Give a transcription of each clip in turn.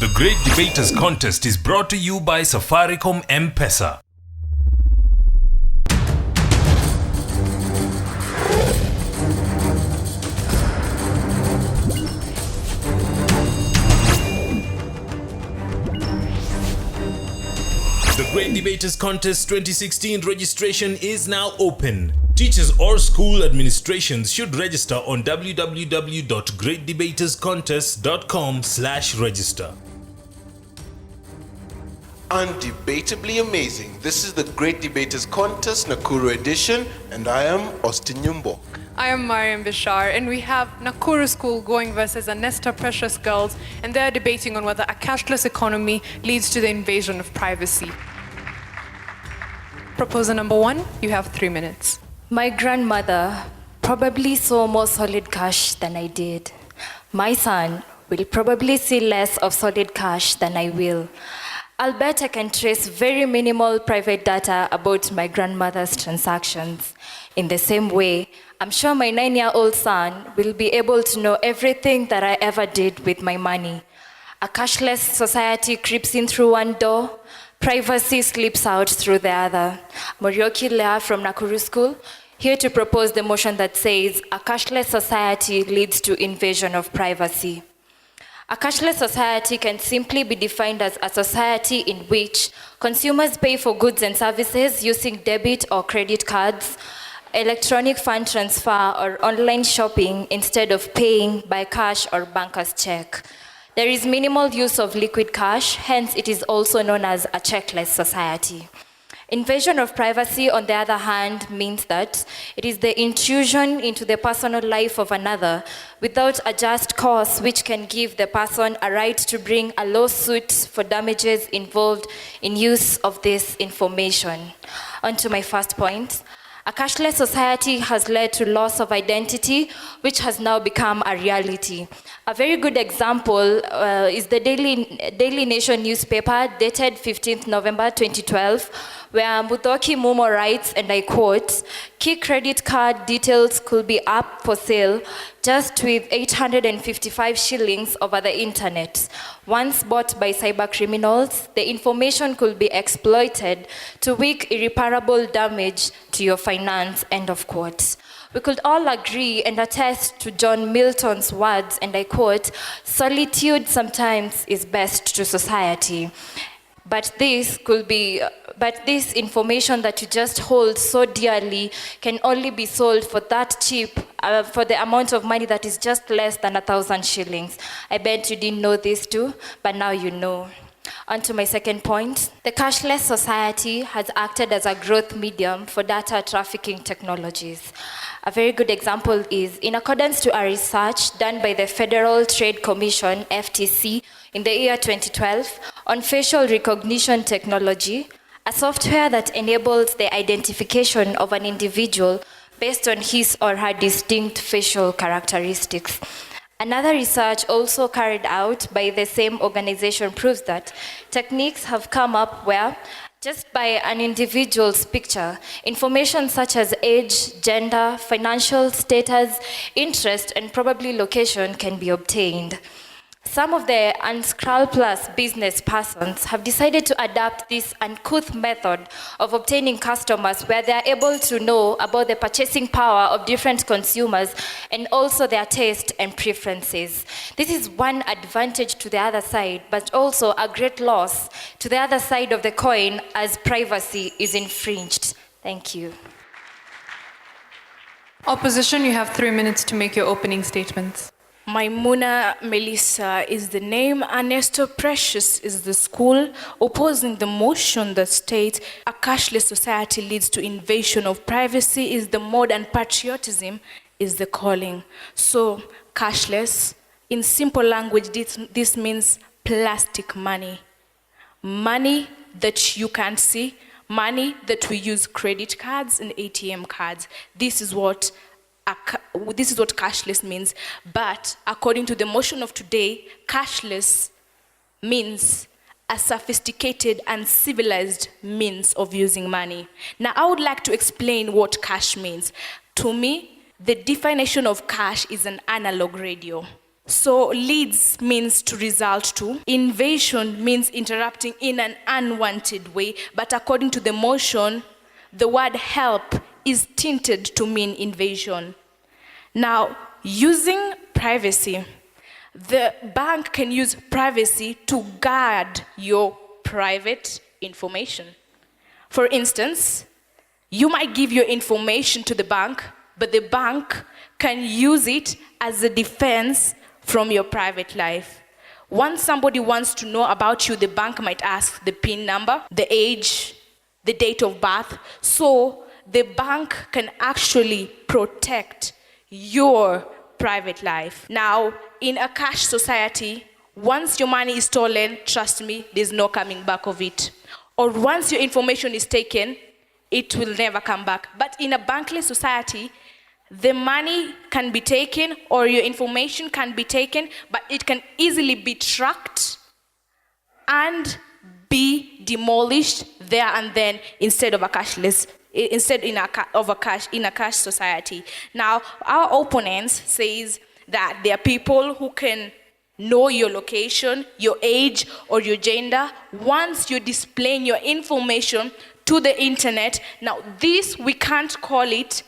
The Great Debaters Contest is brought to you by Safaricom M-Pesa. The Great Debaters Contest 2016 registration is now open. Teachers or school administrations should register on www.greatdebaterscontest.com/register. Undebatably amazing. This is the Great Debaters Contest Nakuru edition, and I am Austin Nyumbok. I am Mariam Bishar, and we have Nakuru School going versus Annester Precious Girls, and they're debating on whether a cashless economy leads to the invasion of privacy. Proposal number 1, you have 3 minutes. My grandmother probably saw more solid cash than I did. My son will probably see less of solid cash than I will. I'll bet I can trace very minimal private data about my grandmother's transactions. In the same way, I'm sure my 9-year-old son will be able to know everything that I ever did with my money. A cashless society creeps in through one door, privacy slips out through the other. Morioki Lea from Nakuru School, here to propose the motion that says a cashless society leads to invasion of privacy. A cashless society can simply be defined as a society in which consumers pay for goods and services using debit or credit cards, electronic fund transfer, or online shopping instead of paying by cash or banker's check. There is minimal use of liquid cash, hence it is also known as a checkless society. Invasion of privacy, on the other hand, means that it is the intrusion into the personal life of another without a just cause, which can give the person a right to bring a lawsuit for damages involved in use of this information. On to my first point. A cashless society has led to loss of identity, which has now become a reality. A very good example is the Daily Nation newspaper dated 15th November 2012, where Muthoki Mumo writes, and I quote, "Key credit card details could be up for sale just with 855 shillings over the internet. Once bought by cyber criminals, the information could be exploited to wreak irreparable damage to your finance," end of quote. We could all agree and attest to John Milton's words, and I quote, "Solitude sometimes is best to society." But this information that you just hold so dearly can only be sold for that cheap, for the amount of money that is just less than 1,000 shillings. I bet you didn't know this too, but now you know. On to my second point. The cashless society has acted as a growth medium for data trafficking technologies. A very good example is, in accordance to a research done by the Federal Trade Commission, FTC, in the year 2012, on facial recognition technology, a software that enables the identification of an individual based on his or her distinct facial characteristics. Another research also carried out by the same organization proves that techniques have come up where, just by an individual's picture, information such as age, gender, financial status, interest, and probably location can be obtained. Some of the unscrupulous business persons have decided to adapt this uncouth method of obtaining customers, where they are able to know about the purchasing power of different consumers and also their taste and preferences. This is one advantage to the other side, but also a great loss to the other side of the coin, as privacy is infringed. Thank you. Opposition, you have 3 minutes to make your opening statements. Maimuna Melissa is the name. Annester Precious is the school. Opposing the motion that states a cashless society leads to invasion of privacy is the mode, and patriotism is the calling. So cashless, in simple language, this means plastic money. Money that you can't see, money that we use credit cards and ATM cards. This is what cashless means. But according to the motion of today, cashless means a sophisticated and civilized means of using money. Now, I would like to explain what cash means. To me, the definition of cash is an analog radio. So leads means to result to. Invasion means interrupting in an unwanted way, but according to the motion, the word help is tinted to mean invasion. Now, using privacy, the bank can use privacy to guard your private information. For instance, you might give your information to the bank, but the bank can use it as a defense from your private life. Once somebody wants to know about you, the bank might ask the PIN number, the age, the date of birth. So the bank can actually protect your private life. Now, in a cash society, once your money is stolen, trust me, there's no coming back of it. Or once your information is taken, it will never come back. But in a bankless society, the money can be taken or your information can be taken, but it can easily be tracked and be demolished there and then instead of a cashless, in a cash society. Now, our opponents says that there are people who can know your location, your age, or your gender once you're displaying your information to the internet. Now, this we can't call it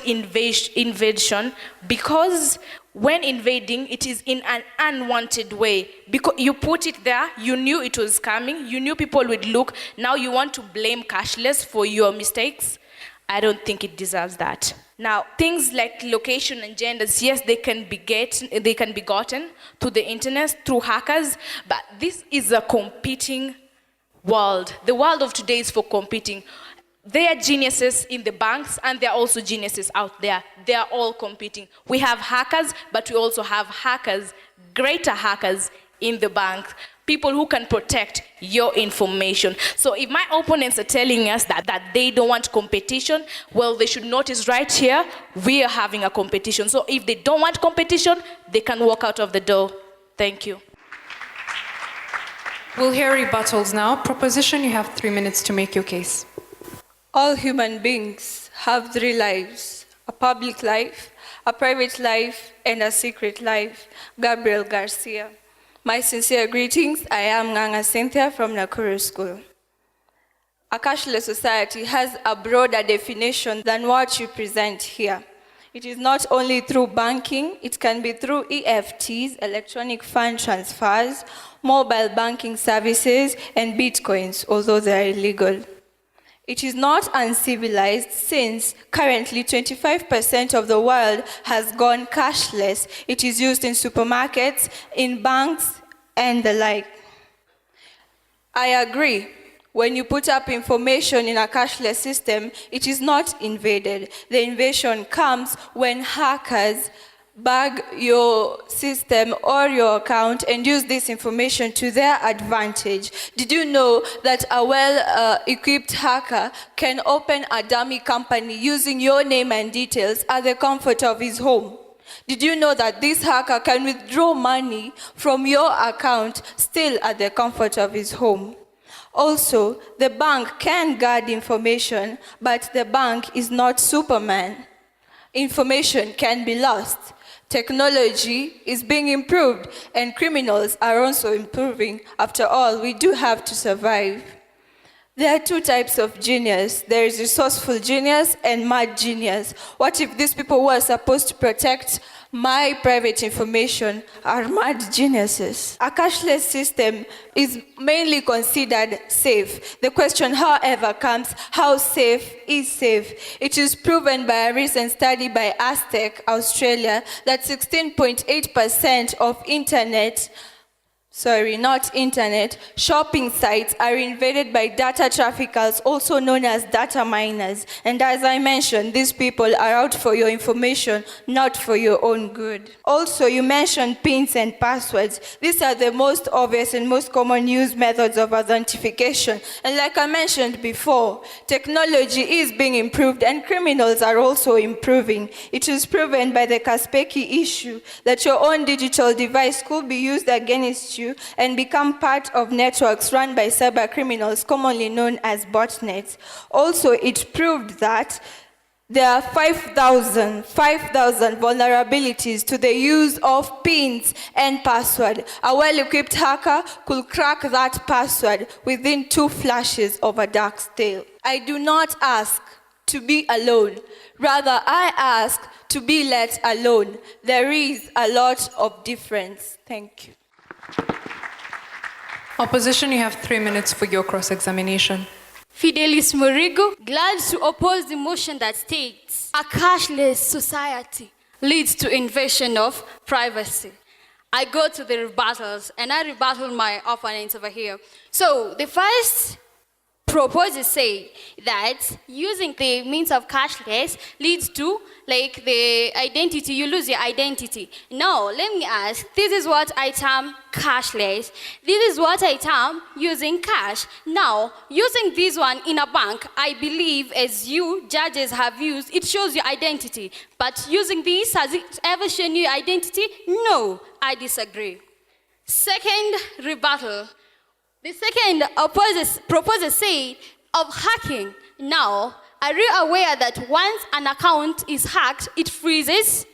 invasion because when invading, it is in an unwanted way. Because you put it there, you knew it was coming, you knew people would look. Now you want to blame cashless for your mistakes. I don't think it deserves that. Now, things like location and genders, yes, they can be gotten to the internet through hackers, but this is a competing world. The world of today is for competing. There are geniuses in the banks, and there are also geniuses out there. They are all competing. We have hackers, but we also have hackers, greater hackers in the bank, people who can protect your information. So if my opponents are telling us that they don't want competition, well, they should notice right here, we are having a competition. So if they don't want competition, they can walk out of the door. Thank you. We'll hear rebuttals now. Proposition, you have 3 minutes to make your case. All human beings have 3 lives: a public life, a private life, and a secret life. Gabriel Garcia. My sincere greetings. I am Nganga Cynthia from Nakuru School. A cashless society has a broader definition than what you present here. It is not only through banking, it can be through EFTs, electronic fund transfers, mobile banking services, and bitcoins, although they are illegal. It is not uncivilized since currently 25% of the world has gone cashless. It is used in supermarkets, in banks, and the like. I agree. When you put up information in a cashless system, it is not invaded. The invasion comes when hackers bug your system or your account and use this information to their advantage. Did you know that a well-equipped hacker can open a dummy company using your name and details at the comfort of his home? Did you know that this hacker can withdraw money from your account still at the comfort of his home? Also, the bank can guard information, but the bank is not Superman. Information can be lost. Technology is being improved, and criminals are also improving. After all, we do have to survive. There are 2 types of genius. There is resourceful genius and mad genius. What if these people who are supposed to protect my private information are mad geniuses? A cashless system is mainly considered safe. The question, however, comes, how safe is safe? It is proven by a recent study by Aztec, Australia, that 16.8% of shopping sites are invaded by data traffickers, also known as data miners. And as I mentioned, these people are out for your information, not for your own good. Also, you mentioned PINs and passwords. These are the most obvious and most common used methods of authentication. And like I mentioned before, technology is being improved and criminals are also improving. It is proven by the Kaspeki issue that your own digital device could be used against you and become part of networks run by cyber criminals, commonly known as botnets. Also, it proved that There are 5,000 vulnerabilities to the use of pins and password. A well-equipped hacker could crack that password within 2 flashes of a dark steel. I do not ask to be alone. Rather, I ask to be let alone. There is a lot of difference. Thank you. Opposition, you have 3 minutes for your cross-examination. Fidelis Morigo, glad to oppose the motion that states a cashless society leads to invasion of privacy. I go to the rebuttals and I rebuttal my opponents over here. So the first proposers say that using the means of cashless leads to the identity, you lose your identity. Now, let me ask, this is what I term cashless. This is what I term using cash. Now, using this one in a bank, I believe as you judges have used, it shows your identity. But using this, has it ever shown you identity? No, I disagree. Second rebuttal. The second proposer said of hacking. Now, are you aware that once an account is hacked, it freezes?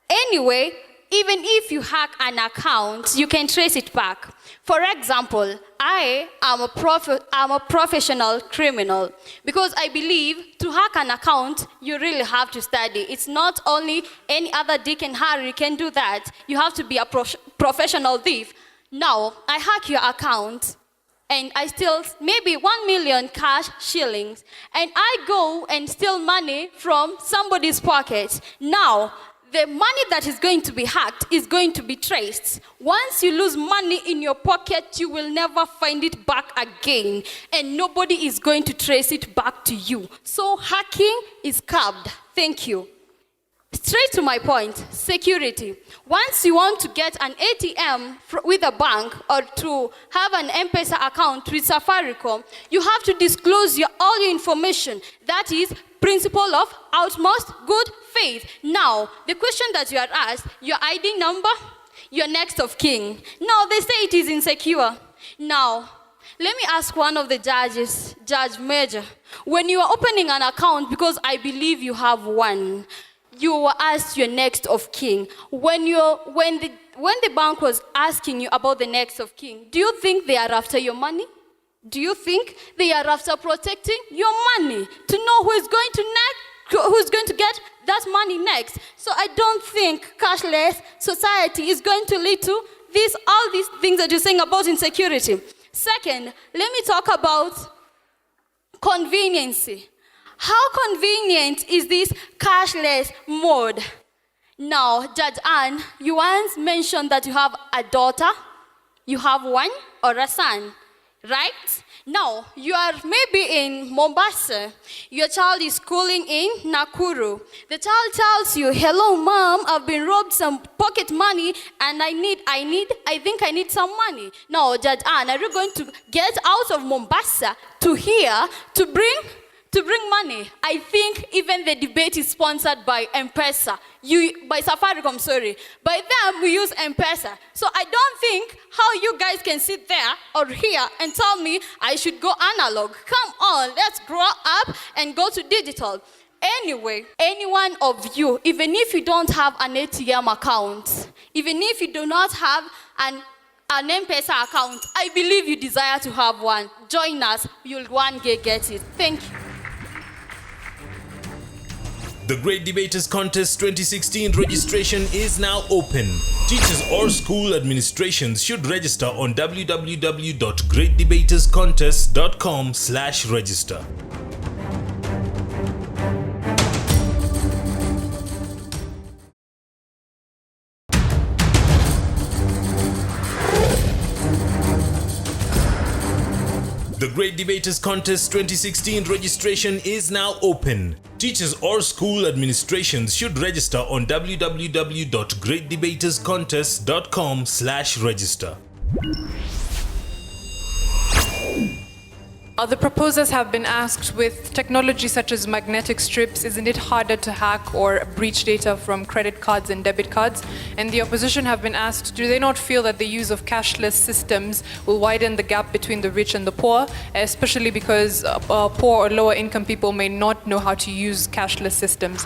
Anyway, even if you hack an account, you can trace it back. For example, I am a professional criminal because I believe to hack an account, you really have to study. It's not only any other Dick and Harry can do that. You have to be a professional thief. Now, I hack your account and I steal maybe 1 million cash shillings and I go and steal money from somebody's pocket. Now, the money that is going to be hacked is going to be traced. Once you lose money in your pocket, you will never find it back again and nobody is going to trace it back to you. So hacking is curbed. Thank you. Straight to my point, security. Once you want to get an ATM with a bank or to have an M-Pesa account with Safaricom, you have to disclose all your information. That is principle of utmost good faith. Now, the question that you are asked, your ID number, your next of kin. Now, they say it is insecure. Now, let me ask one of the judges, Judge Major, when you are opening an account, because I believe you have one, you were asked your next of kin. When the bank was asking you about the next of kin, do you think they are after your money? Do you think they are after protecting your money to know who's going to get that money next? So I don't think cashless society is going to lead to all these things that you're saying about insecurity. Second, let me talk about conveniency. How convenient is this cashless mode? Now, Judge Anne, you once mentioned that you have a daughter, you have one or a son, right? Now, you are maybe in Mombasa. Your child is schooling in Nakuru. The child tells you, hello, mom, I've been robbed some pocket money and I think I need some money. Now, Judge Anne, are you going to get out of Mombasa to here to bring money? I think even the debate is sponsored by M-Pesa. By Safaricom, sorry. By them, we use M-Pesa. So I don't think how you guys can sit there or here and tell me I should go analog. Come on, let's grow up and go to digital. Anyway, any one of you, even if you don't have an ATM account, even if you do not have an M-Pesa account, I believe you desire to have one. Join us, you'll one day get it. Thank you. The Great Debaters Contest 2016 registration is now open. Teachers or school administrations should register on www.greatdebaterscontest.com/register. The Great Debaters Contest 2016 registration is now open. Teachers or school administrations should register on www.greatdebaterscontest.com/register. The proposers have been asked, with technology such as magnetic strips, isn't it harder to hack or breach data from credit cards and debit cards? And the opposition have been asked, do they not feel that the use of cashless systems will widen the gap between the rich and the poor, especially because poor or lower income people may not know how to use cashless systems?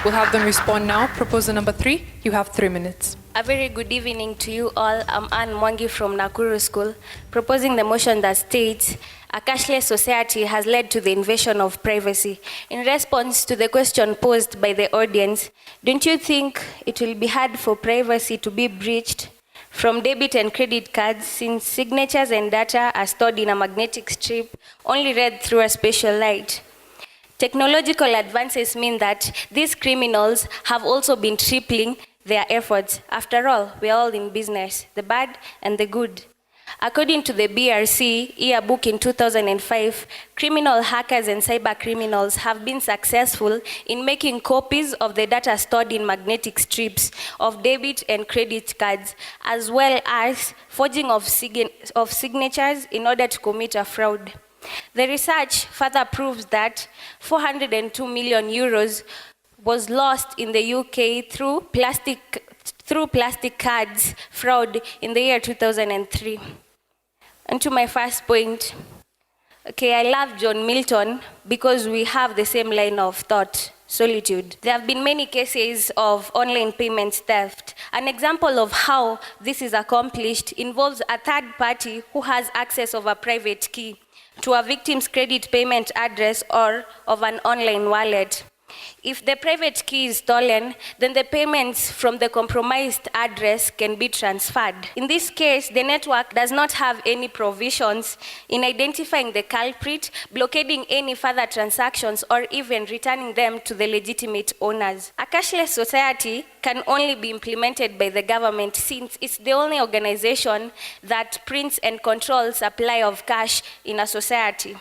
We'll have them respond now. Proposer number 3, you have 3 minutes. A very good evening to you all. I'm Anne Mwangi from Nakuru School, proposing the motion that states a cashless society has led to the invasion of privacy. In response to the question posed by the audience, don't you think it will be hard for privacy to be breached from debit and credit cards, since signatures and data are stored in a magnetic strip only read through a special light? Technological advances mean that these criminals have also been tripling their efforts. After all, we are all in business, the bad and the good. According to the BRC yearbook in 2005, criminal hackers and cyber criminals have been successful in making copies of the data stored in magnetic strips of debit and credit cards, as well as forging of signatures in order to commit a fraud. The research further proves that 402 million euros was lost in the UK through plastic cards fraud in the year 2003. And to my first point, okay, I love John Milton because we have the same line of thought, solitude. There have been many cases of online payment theft. An example of how this is accomplished involves a third party who has access of a private key to a victim's credit payment address or of an online wallet. If the private key is stolen, then the payments from the compromised address can be transferred. In this case, the network does not have any provisions in identifying the culprit, blockading any further transactions, or even returning them to the legitimate owners. A cashless society can only be implemented by the government, since it's the only organization that prints and controls supply of cash in a society.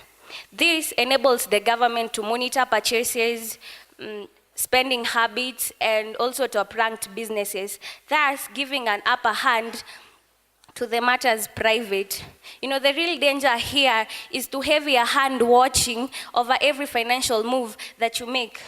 This enables the government to monitor purchases, spending habits, and also top-ranked businesses, thus giving an upper hand to the matters private. You know, the real danger here is to have your hand watching over every financial move that you make.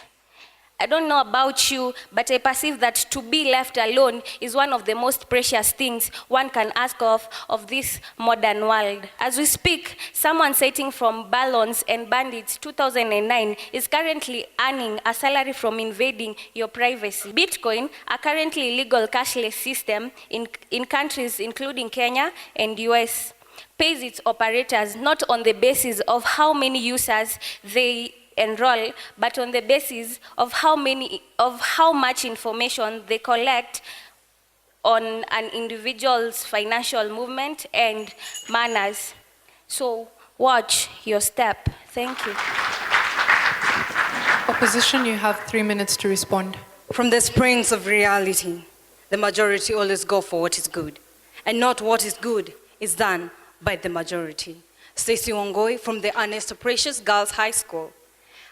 I don't know about you, but I perceive that to be left alone is one of the most precious things one can ask of this modern world. As we speak, someone citing from Balance and Bandits 2009 is currently earning a salary from invading your privacy. Bitcoin, a currently illegal cashless system in countries including Kenya and US, pays its operators not on the basis of how many users they enroll, but on the basis of how much information they collect on an individual's financial movement and manners. So watch your step. Thank you. Opposition, you have 3 minutes to respond. From the springs of reality, the majority always go for what is good, and not what is good is done by the majority. Stacey Wangoi from the Annester Girls High School.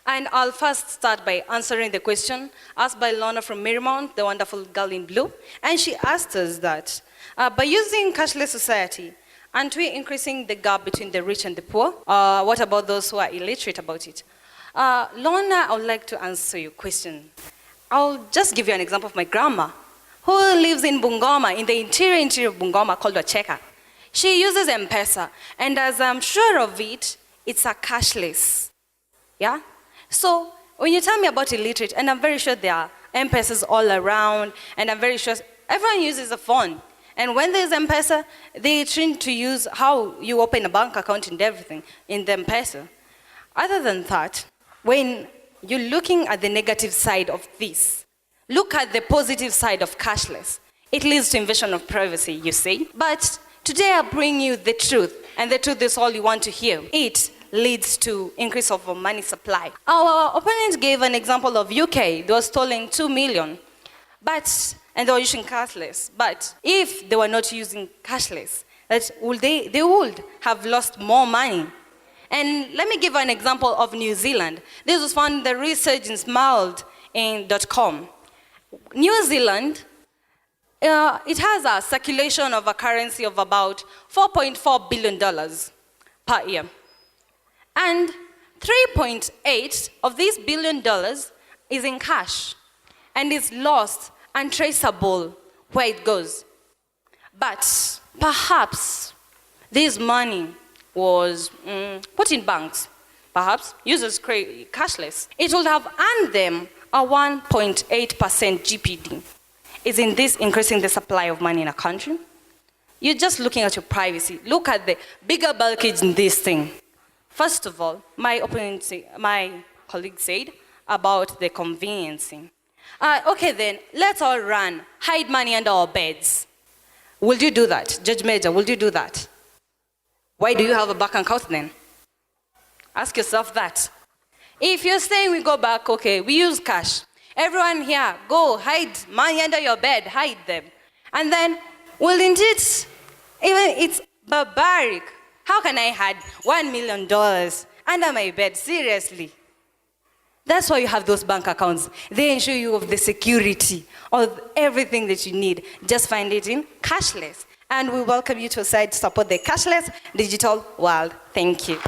And I'll first start by answering the question asked by Lorna from Marymount, the wonderful girl in blue. And she asked us that, by using cashless society, aren't we increasing the gap between the rich and the poor? What about those who are illiterate about it? Lorna, I would like to answer your question. I'll just give you an example of my grandma, who lives in Bungoma, in the interior of Bungoma, called Wacheka. She uses M-Pesa, and as I'm sure of it, it's a cashless. Yeah? So when you tell me about illiterate, and I'm very sure there are M-Pesas all around, and I'm very sure everyone uses a phone. And when there's M-Pesa, they train to use how you open a bank account and everything in the M-Pesa. Other than that, when you're looking at the negative side of this, look at the positive side of cashless. It leads to invasion of privacy, you say. But today I bring you the truth, and the truth is all you want to hear. It leads to increase of money supply. Our opponent gave an example of UK. They were stolen 2 million, and they were using cashless. But if they were not using cashless, they would have lost more money. And let me give an example of New Zealand. This was found in the research in smiled.com. New Zealand, it has a circulation of a currency of about $4.4 billion. per year. And 3.8 of these $1 billion is in cash and is lost and traceable where it goes. But perhaps this money was put in banks, perhaps used as cashless. It would have earned them a 1.8% GPD. Isn't this increasing the supply of money in a country? You're just looking at your privacy. Look at the bigger bulkage in this thing. First of all, my colleague said about the conveniencing. Okay then, let's all run, hide money under our beds. Will you do that? Judge Major, will you do that? Why do you have a bank account then? Ask yourself that. If you're saying we go back, okay, we use cash. Everyone here, go hide money under your bed, hide them. And then, well indeed, even it's barbaric. How can I hide $1 million under my bed? Seriously. That's why you have those bank accounts. They ensure you of the security of everything that you need. Just find it in cashless. And we welcome you to a side to support the cashless digital world. Thank you.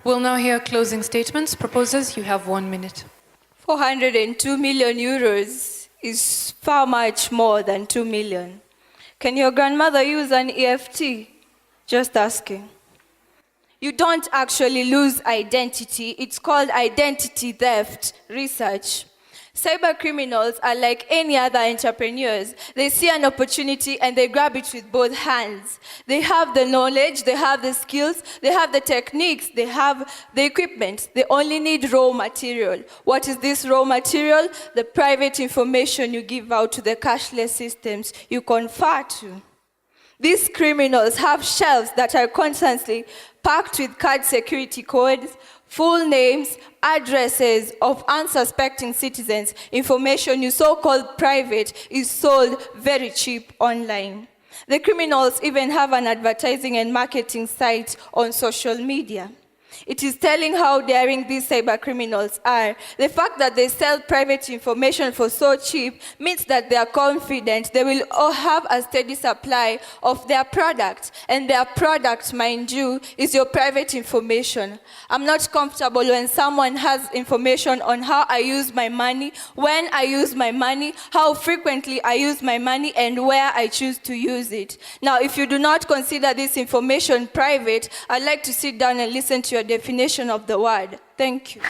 We'll now hear closing statements. Proposers, you have 1 minute. 402 million euros is far much more than 2 million. Can your grandmother use an EFT? Just asking. You don't actually lose identity. It's called identity theft. Research. Cyber criminals are like any other entrepreneurs. They see an opportunity and they grab it with both hands. They have the knowledge, they have the skills, they have the techniques, they have the equipment. They only need raw material. What is this raw material? The private information you give out to the cashless systems you confer to. These criminals have shelves that are constantly packed with card security codes, full names, addresses of unsuspecting citizens. Information you so-called private is sold very cheap online. The criminals even have an advertising and marketing site on social media. It is telling how daring these cyber criminals are. The fact that they sell private information for so cheap means that they are confident they will all have a steady supply of their product. And their product, mind you, is your private information. I'm not comfortable when someone has information on how I use my money, when I use my money, how frequently I use my money, and where I choose to use it. Now, if you do not consider this information private, I'd like to sit down and listen to your definition of the word. Thank you.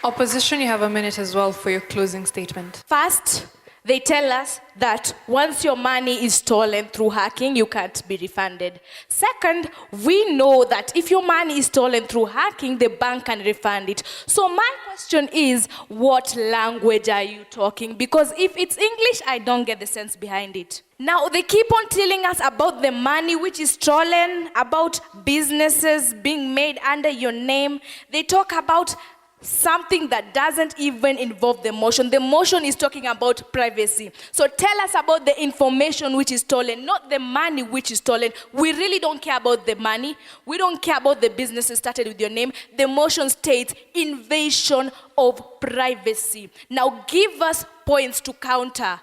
Opposition, you have a minute as well for your closing statement. First, they tell us that once your money is stolen through hacking, you can't be refunded. Second, we know that if your money is stolen through hacking, the bank can refund it. So my question is, what language are you talking? Because if it's English, I don't get the sense behind it. Now, they keep on telling us about the money which is stolen, about businesses being made under your name. They talk about something that doesn't even involve the motion. The motion is talking about privacy. So tell us about the information which is stolen, not the money which is stolen. We really don't care about the money. We don't care about the businesses started with your name. The motion states invasion of privacy. Now give us points to counter.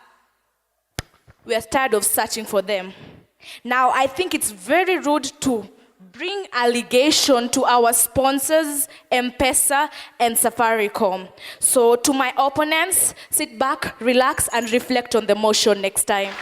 We are tired of searching for them. Now I think it's very rude to bring allegation to our sponsors, M-Pesa and Safaricom. So to my opponents, sit back, relax, and reflect on the motion next time.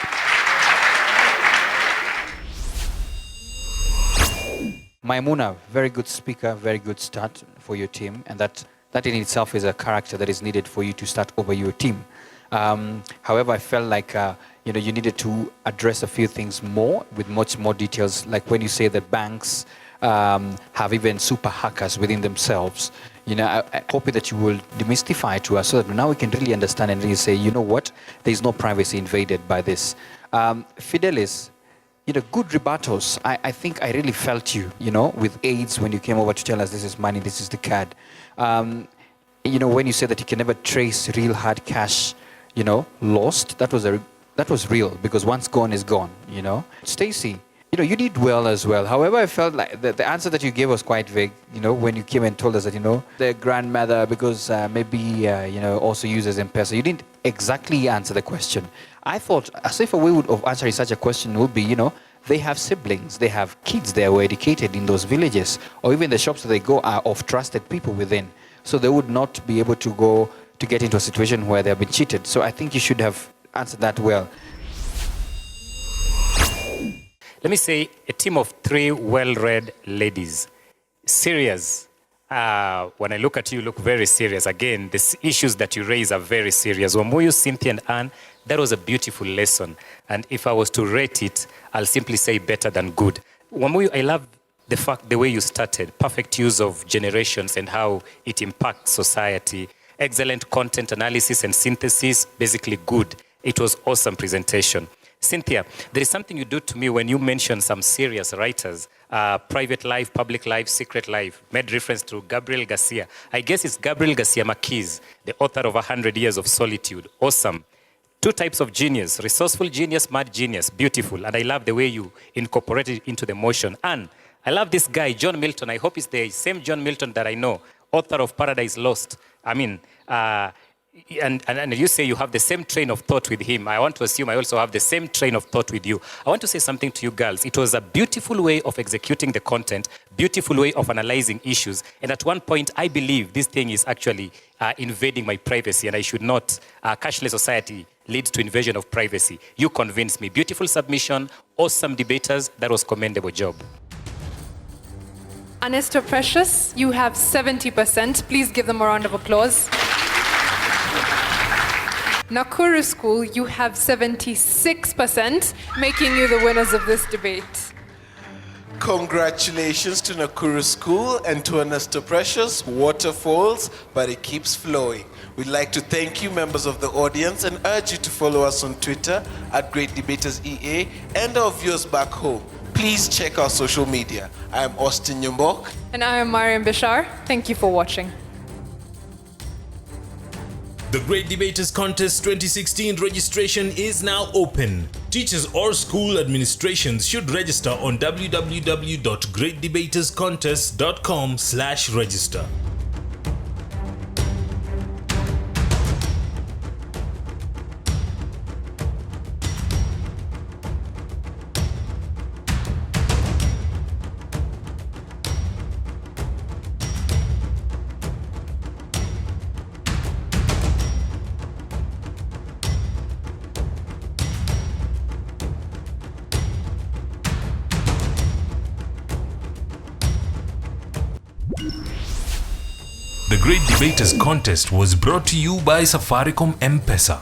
Maimuna, very good speaker, very good start for your team, and that in itself is a character that is needed for you to start over your team. However, I felt like you needed to address a few things more with much more details, like when you say that banks have even super hackers within themselves. I hope that you will demystify to us so that now we can really understand and really say, you know what, there is no privacy invaded by this. Fidelis, good rebuttals. I think I really felt you, with AIDS when you came over to tell us this is money, this is the card. When you said that you can never trace real hard cash, lost, that was real, because once gone is gone, Stacy, you did well as well. However, I felt like the answer that you gave was quite vague, when you came and told us that, the grandmother, because maybe, also uses M-Pesa. You didn't exactly answer the question. I thought a safer way of answering such a question would be, they have siblings, they have kids, they were educated in those villages, or even the shops that they go are of trusted people within. So they would not be able to get into a situation where they have been cheated. So I think you should have answered that well. Let me say, a team of 3 well-read ladies. Serious. When I look at you, you look very serious. Again, the issues that you raise are very serious. Wamuyu, Cynthia, and Anne, that was a beautiful lesson. And if I was to rate it, I'll simply say better than good. Wamuyu, I love the way you started. Perfect use of generations and how it impacts society. Excellent content analysis and synthesis, basically good. It was awesome presentation. Cynthia, there is something you do to me when you mention some serious writers, private life, public life, secret life, made reference to Gabriel Garcia. I guess it's Gabriel Garcia Marquez, the author of 100 Years of Solitude. Awesome. 2 types of genius, resourceful genius, mad genius, beautiful. And I love the way you incorporate it into the motion. And I love this guy, John Milton. I hope it's the same John Milton that I know, author of Paradise Lost. I mean, and you say you have the same train of thought with him. I want to assume I also have the same train of thought with you. I want to say something to you girls. It was a beautiful way of executing the content, beautiful way of analyzing issues. And at one point, I believe this thing is actually invading my privacy, and I should not. Cashless society leads to invasion of privacy. You convinced me. Beautiful submission, awesome debaters. That was commendable job. Annester Precious, you have 70%. Please give them a round of applause. Nakuru School, you have 76%, making you the winners of this debate. Congratulations to Nakuru School and to Annester Precious. Waterfalls, but it keeps flowing. We'd like to thank you, members of the audience, and urge you to follow us on Twitter at Great Debaters EA and our viewers back home. Please check our social media. I am Austin Nyumbok. And I am Mariam Bishar. Thank you for watching. The Great Debaters Contest 2016 registration is now open. Teachers or school administrations should register on www.greatdebaterscontest.com/register. The Great Debaters Contest was brought to you by Safaricom M-Pesa.